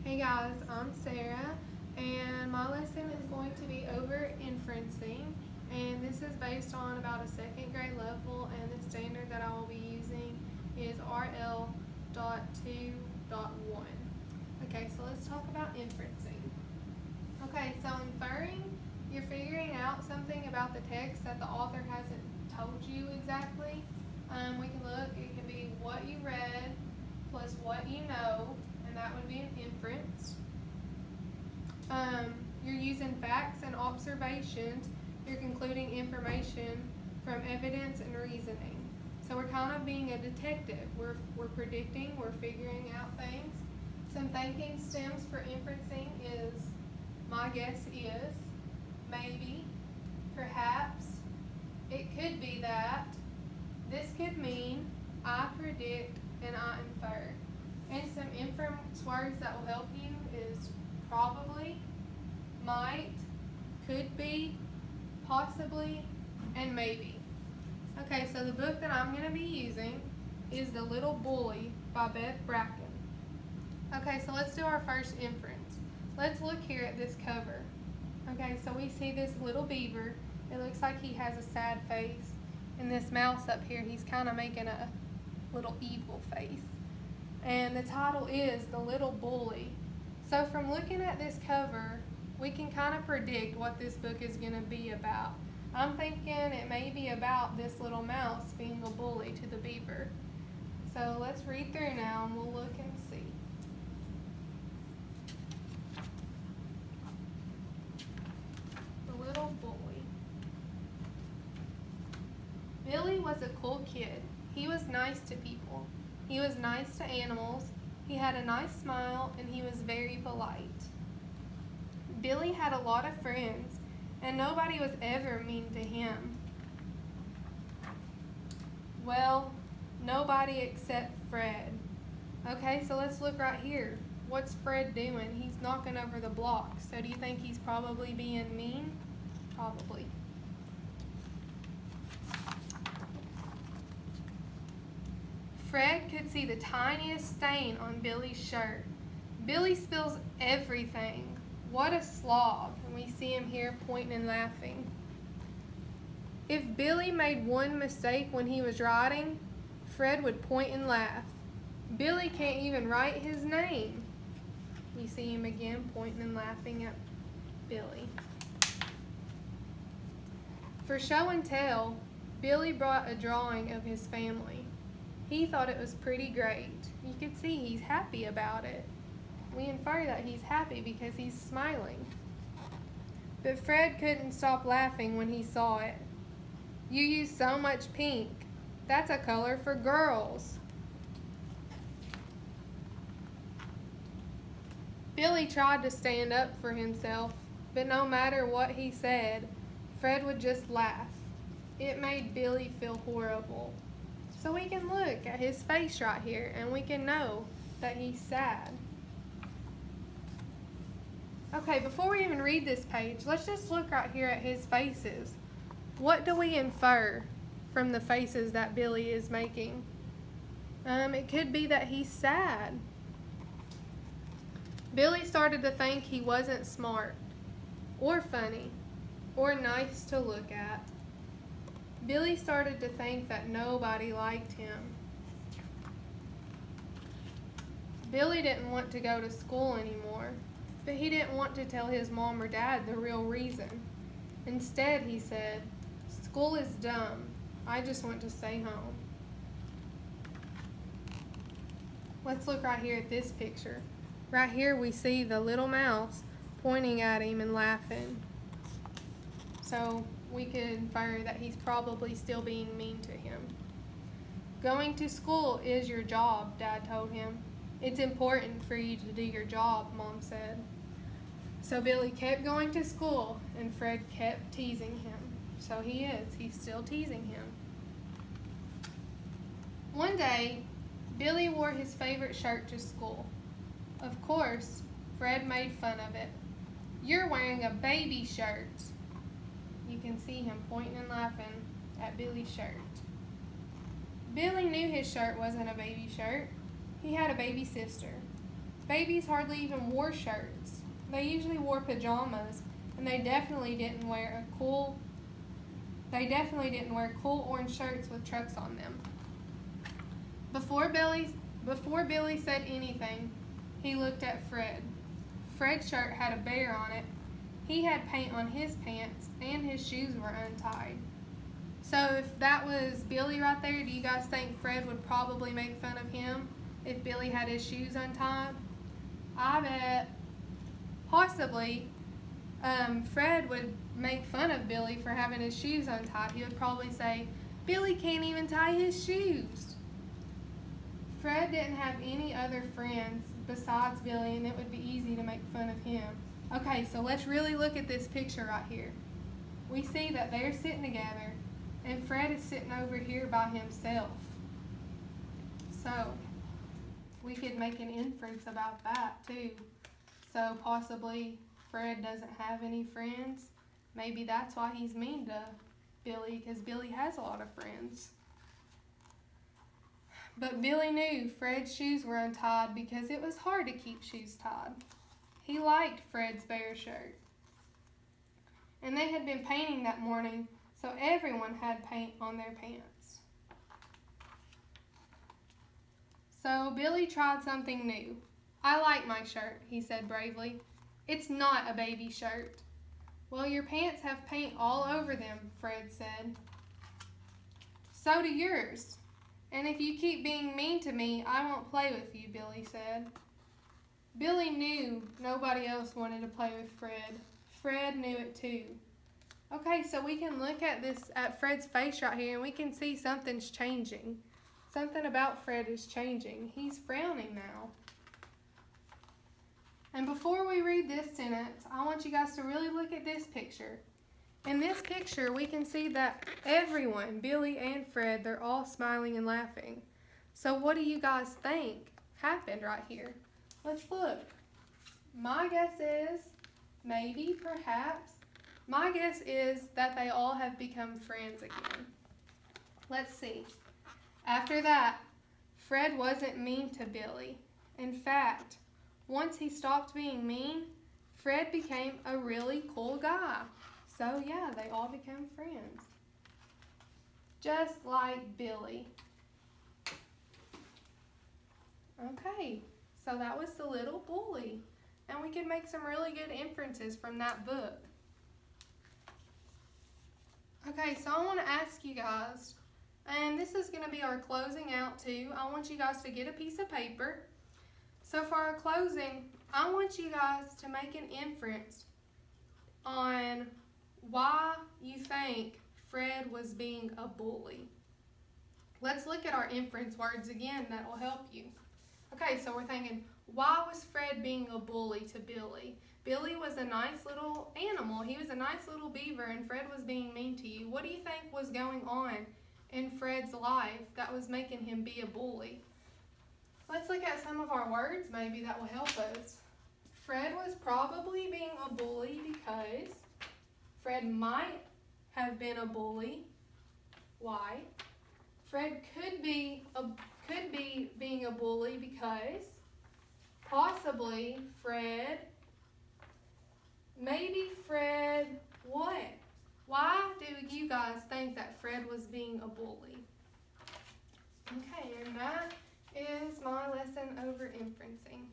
Hey guys, I'm Sarah, and my lesson is going to be over inferencing, and this is based on about a second grade level, and the standard that I will be using is RL.2.1. Okay, so let's talk about inferencing. Okay, so inferring, you're figuring out something about the text that the author hasn't told you exactly. We can look, it can be what you read plus what you know, and that would be an inference. You're using facts and observations. You're concluding information from evidence and reasoning. So we're kind of being a detective. We're predicting, we're figuring out things. Some thinking stems for inferencing is my guess is, maybe, perhaps, it could be that, this could mean, I predict, and I infer. And some inference words that will help you is probably, might, could be, possibly, and maybe. Okay, so the book that I'm going to be using is The Little Bully by Beth Bracken. Okay, so let's do our first inference. Let's look here at this cover. Okay, so we see this little beaver. It looks like he has a sad face. And this mouse up here, he's kind of making a little evil face. And the title is The Little Bully. So from looking at this cover, we can kind of predict what this book is going to be about. I'm thinking it may be about this little mouse being a bully to the beaver. So let's read through now and we'll look and see. The Little Bully. Billy was a cool kid. He was nice to people. He was nice to animals. He had a nice smile and he was very polite. Billy had a lot of friends and nobody was ever mean to him. Well, nobody except Fred. Okay, so let's look right here. What's Fred doing? He's knocking over the blocks. So do you think he's probably being mean? Probably. Fred could see the tiniest stain on Billy's shirt. Billy spills everything. What a slob. And we see him here pointing and laughing. If Billy made one mistake when he was writing, Fred would point and laugh. Billy can't even write his name. We see him again pointing and laughing at Billy. For show and tell, Billy brought a drawing of his family. He thought it was pretty great. You could see he's happy about it. We infer that he's happy because he's smiling. But Fred couldn't stop laughing when he saw it. You use so much pink. That's a color for girls. Billy tried to stand up for himself, but no matter what he said, Fred would just laugh. It made Billy feel horrible. So we can look at his face right here and we can know that he's sad. Okay, before we even read this page, let's just look right here at his faces. What do we infer from the faces that Billy is making? It could be that he's sad. Billy started to think he wasn't smart, or funny, or nice to look at. Billy started to think that nobody liked him. Billy didn't want to go to school anymore, but he didn't want to tell his mom or dad the real reason. Instead, he said, "School is dumb. I just want to stay home." Let's look right here at this picture. Right here we see the little mouse pointing at him and laughing. So we could infer that he's probably still being mean to him. Going to school is your job, Dad told him. It's important for you to do your job, Mom said. So Billy kept going to school and Fred kept teasing him. So he's still teasing him. One day, Billy wore his favorite shirt to school. Of course, Fred made fun of it. "You're wearing a baby shirt." You can see him pointing and laughing at Billy's shirt. Billy knew his shirt wasn't a baby shirt. He had a baby sister. Babies hardly even wore shirts. They usually wore pajamas, and they definitely didn't wear cool orange shirts with trucks on them. Before Billy said anything, he looked at Fred. Fred's shirt had a bear on it. He had paint on his pants, and his shoes were untied. So if that was Billy right there, do you guys think Fred would probably make fun of him if Billy had his shoes untied? I bet possibly Fred would make fun of Billy for having his shoes untied. He would probably say, "Billy can't even tie his shoes." Fred didn't have any other friends besides Billy, and it would be easy to make fun of him. Okay, so let's really look at this picture right here. We see that they're sitting together, and Fred is sitting over here by himself. So we could make an inference about that too. So possibly Fred doesn't have any friends. Maybe that's why he's mean to Billy, because Billy has a lot of friends. But Billy knew Fred's shoes were untied because it was hard to keep shoes tied. He liked Fred's bear shirt. And they had been painting that morning, so everyone had paint on their pants. So Billy tried something new. "I like my shirt," he said bravely. "It's not a baby shirt." "Well, your pants have paint all over them," Fred said. "So do yours. And if you keep being mean to me, I won't play with you," Billy said. Billy knew nobody else wanted to play with Fred. Fred knew it too. Okay, so we can look at Fred's face right here, and we can see something's changing. Something about Fred is changing. He's frowning now. And before we read this sentence, I want you guys to really look at this picture. In this picture, we can see that everyone, Billy and Fred, they're all smiling and laughing. So what do you guys think happened right here? Let's look. My guess is, maybe, perhaps, my guess is that they all have become friends again. Let's see. After that, Fred wasn't mean to Billy. In fact, once he stopped being mean, Fred became a really cool guy. So yeah, they all became friends. Just like Billy. Okay, so that was the little bully. And we could make some really good inferences from that book. Okay, so I want to ask you guys, and this is going to be our closing out too. I want you guys to get a piece of paper. So for our closing, I want you guys to make an inference on why you think Fred was being a bully. Let's look at our inference words again. That will help you. Okay, so we're thinking, why was Fred being a bully to Billy? Billy was a nice little animal. He was a nice little beaver, and Fred was being mean to you. What do you think was going on in Fred's life that was making him be a bully? Let's look at some of our words maybe that will help us. Fred was probably being a bully because Fred might have been a bully. Why? Fred could be being a bully because possibly maybe Fred what? Why do you guys think that Fred was being a bully? Okay, and that is my lesson over inferencing.